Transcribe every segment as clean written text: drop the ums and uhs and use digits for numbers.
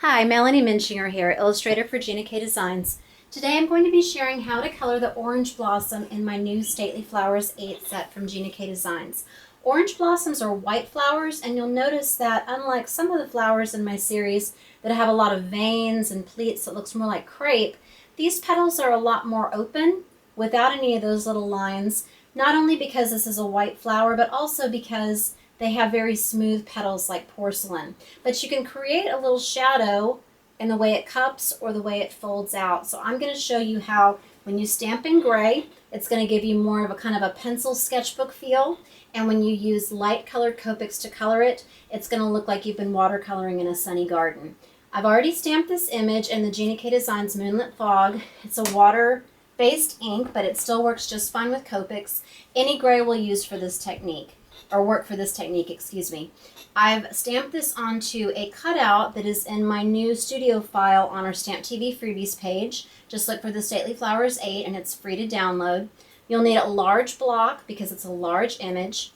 Hi, Melanie Muenchinger here, illustrator for Gina K Designs. Today I'm going to be sharing how to color the orange blossom in my new Stately Flowers 8 set from Gina K Designs. Orange blossoms are white flowers, and you'll notice that unlike some of the flowers in my series that have a lot of veins and pleats that looks more like crepe, these petals are a lot more open without any of those little lines, not only because this is a white flower, but also because they have very smooth petals like porcelain. But you can create a little shadow in the way it cups or the way it folds out. So I'm going to show you how when you stamp in gray, it's going to give you more of a kind of a pencil sketchbook feel. And when you use light colored Copics to color it, it's going to look like you've been watercoloring in a sunny garden. I've already stamped this image in the Gina K Designs Moonlit Fog. It's a water-based ink, but it still works just fine with Copics. Any gray we'll use for this technique. Or work for this technique, excuse me. I've stamped this onto a cutout that is in my new studio file on our Stamp TV freebies page. Just look for the Stately Flowers 8 and it's free to download. You'll need a large block because it's a large image.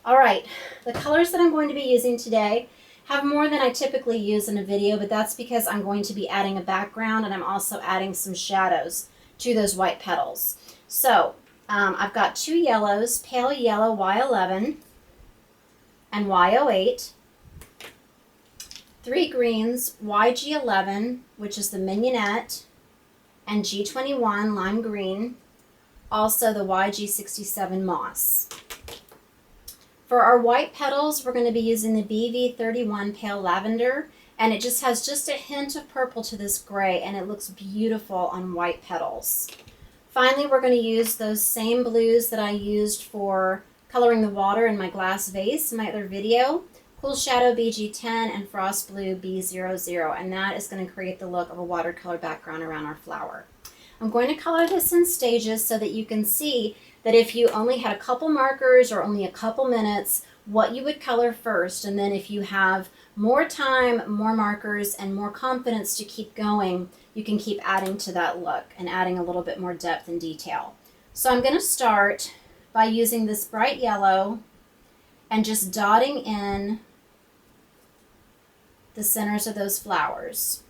All right, the colors that I'm going to be using today have more than I typically use in a video, but that's because I'm going to be adding a background and I'm also adding some shadows to those white petals. So I've got two yellows, pale yellow Y11 and Y08, three greens, YG11, which is the mignonette, and G21, lime green, also the YG67 moss. For our white petals, we're going to be using the BV31 pale lavender, and it just has just a hint of purple to this gray, and it looks beautiful on white petals. Finally, we're going to use those same blues that I used for coloring the water in my glass vase in my other video, Cool Shadow BG10 and Frost Blue B00, and that is going to create the look of a watercolor background around our flower. I'm going to color this in stages so that you can see that if you only had a couple markers or only a couple minutes, what you would color first, and then if you have more time, more markers, and more confidence to keep going, you can keep adding to that look and adding a little bit more depth and detail. So I'm going to start by using this bright yellow and just dotting in the centers of those flowers.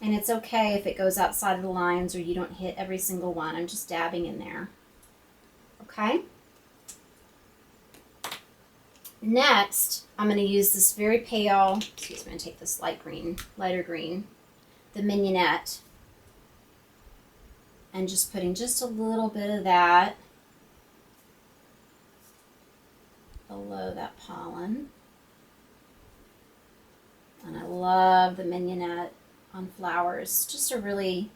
And it's okay if it goes outside of the lines or you don't hit every single one. I'm just dabbing in there. Okay? Next, I'm going to use this very pale, excuse me, I'm going to take this lighter green, the mignonette, and just putting just a little bit of that below that pollen. And I love the mignonette on flowers. Just a really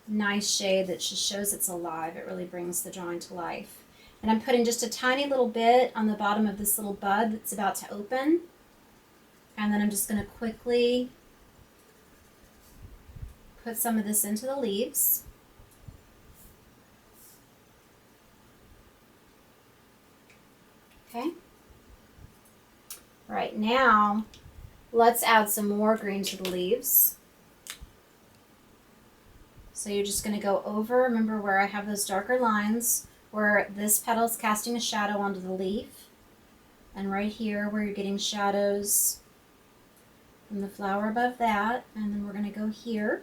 nice shade that just shows it's alive. It really brings the drawing to life. And I'm putting just a tiny little bit on the bottom of this little bud that's about to open. And then I'm just going to quickly put some of this into the leaves. Okay. Right now, let's add some more green to the leaves. So you're just going to go over, remember where I have those darker lines, where this petal is casting a shadow onto the leaf, and right here where you're getting shadows from the flower above that, and then we're going to go here.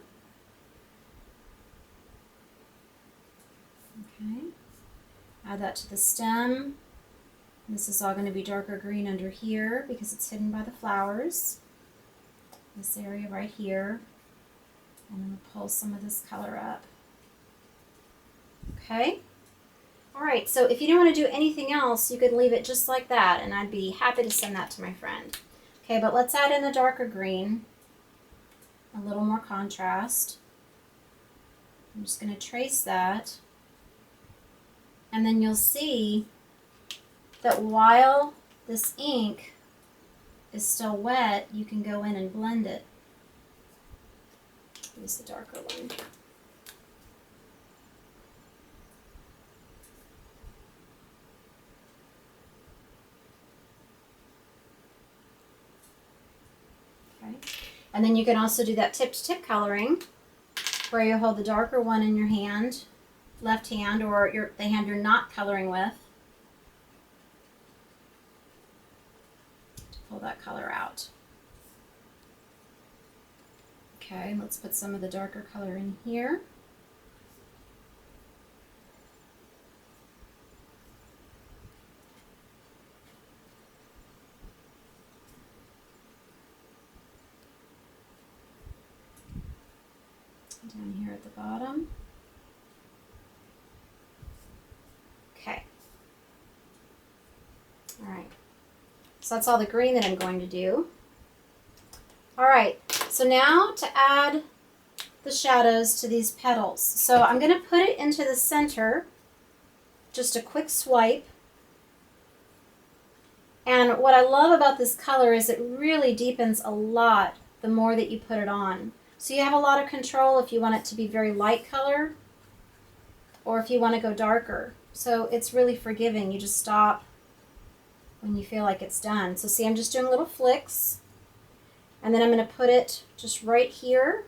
Okay, add that to the stem. This is all going to be darker green under here because it's hidden by the flowers. This area right here, and then we'll pull some of this color up. Okay. All right, so if you don't want to do anything else, you could leave it just like that, and I'd be happy to send that to my friend. Okay, but let's add in the darker green, a little more contrast. I'm just going to trace that, and then you'll see that while this ink is still wet, you can go in and blend it. Use the darker one. And then you can also do that tip-to-tip coloring where you hold the darker one in your hand, left hand, or the hand you're not coloring with. pull that color out. Okay, let's put some of the darker color in here. Down here at the bottom. Okay. All right. So that's all the green that I'm going to do. All right. So now to add the shadows to these petals. So I'm going to put it into the center. Just a quick swipe. And what I love about this color is it really deepens a lot the more that you put it on. So you have a lot of control if you want it to be very light color or if you want to go darker. So it's really forgiving. You just stop when you feel like it's done. So see, I'm just doing little flicks. And then I'm going to put it just right here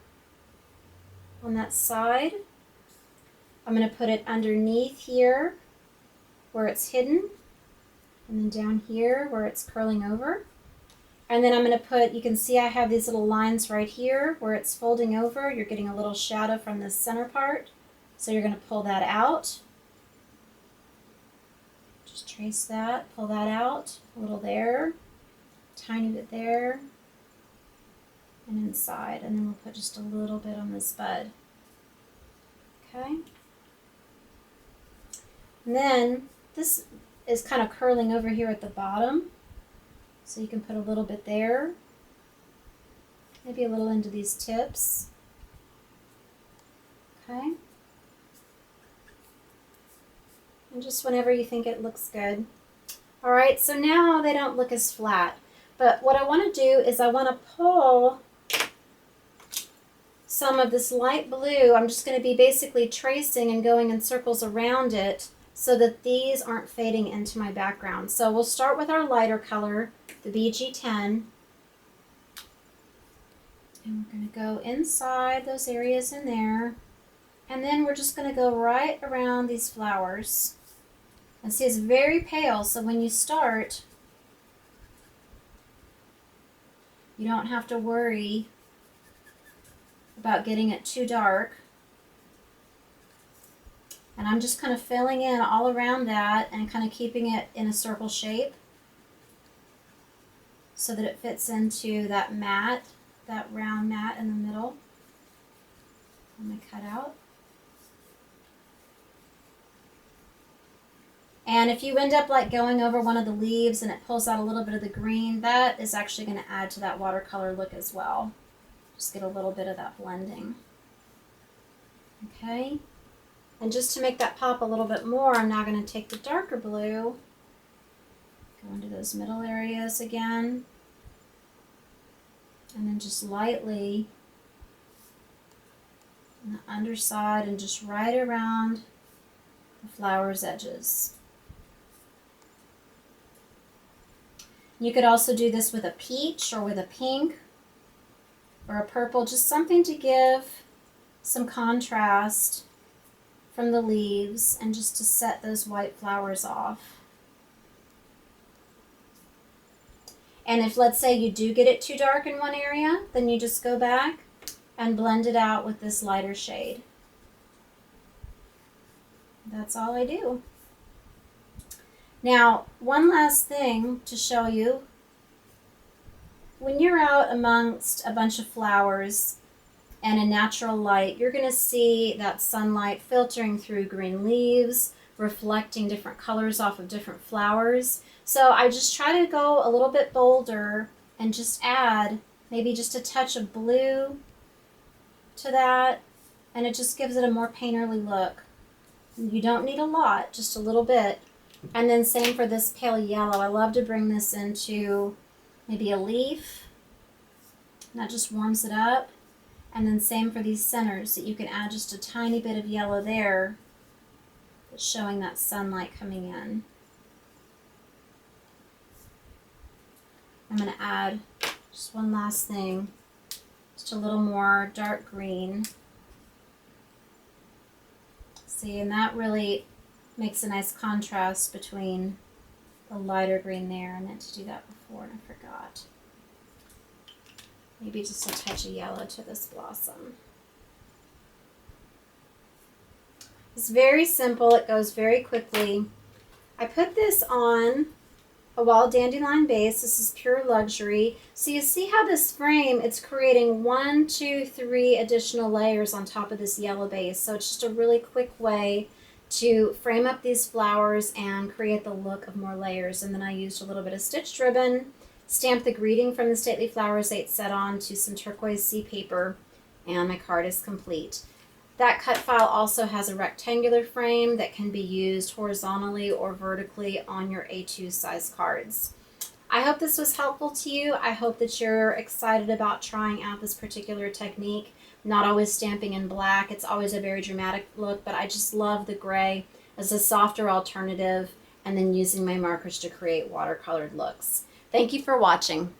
on that side. I'm going to put it underneath here where it's hidden. And then down here where it's curling over. And then I'm going to put, you can see I have these little lines right here where it's folding over. You're getting a little shadow from this center part. So you're going to pull that out. Just trace that, pull that out. A little there, tiny bit there, and inside. And then we'll put just a little bit on this bud. Okay. And then this is kind of curling over here at the bottom. So you can put a little bit there, maybe a little into these tips. Okay. And just whenever you think it looks good. All right, so now they don't look as flat. But what I want to do is I want to pull some of this light blue. I'm just going to be basically tracing and going in circles around it so that these aren't fading into my background. So we'll start with our lighter color, the BG10. And we're going to go inside those areas in there. And then we're just going to go right around these flowers. And see, it's very pale, so when you start, you don't have to worry about getting it too dark. And I'm just kind of filling in all around that and kind of keeping it in a circle shape so that it fits into that mat, that round mat in the middle. I'm going to cut out. And if you end up like going over one of the leaves and it pulls out a little bit of the green, that is actually going to add to that watercolor look as well. Just get a little bit of that blending. Okay. And just to make that pop a little bit more, I'm now going to take the darker blue, go into those middle areas again, and then just lightly on the underside and just right around the flower's edges. You could also do this with a peach or with a pink or a purple, just something to give some contrast from the leaves and just to set those white flowers off. And if, let's say, you do get it too dark in one area, then you just go back and blend it out with this lighter shade. That's all I do. Now, one last thing to show you. When you're out amongst a bunch of flowers and in natural light, you're going to see that sunlight filtering through green leaves, reflecting different colors off of different flowers. So I just try to go a little bit bolder and just add maybe just a touch of blue to that, and it just gives it a more painterly look. You don't need a lot, just a little bit. And then same for this pale yellow. I love to bring this into maybe a leaf. And that just warms it up. And then same for these centers, that you can add just a tiny bit of yellow there, that's showing that sunlight coming in. I'm going to add just one last thing, just a little more dark green. See, and that really makes a nice contrast between a lighter green there. I meant to do that before and I forgot. Maybe just a touch of yellow to this blossom. It's very simple. It goes very quickly. I put this on a wild dandelion base. This is pure luxury. So you see how this frame, it's creating 1, 2, 3 additional layers on top of this yellow base. So it's just a really quick way to frame up these flowers and create the look of more layers. And then I used a little bit of stitched ribbon, stamped the greeting from the Stately Flowers 8 set onto some turquoise sea paper, and my card is complete. That cut file also has a rectangular frame that can be used horizontally or vertically on your A2 size cards. I hope this was helpful to you. I hope that you're excited about trying out this particular technique. Not always stamping in black. It's always a very dramatic look, but I just love the gray as a softer alternative and then using my markers to create watercolored looks. Thank you for watching.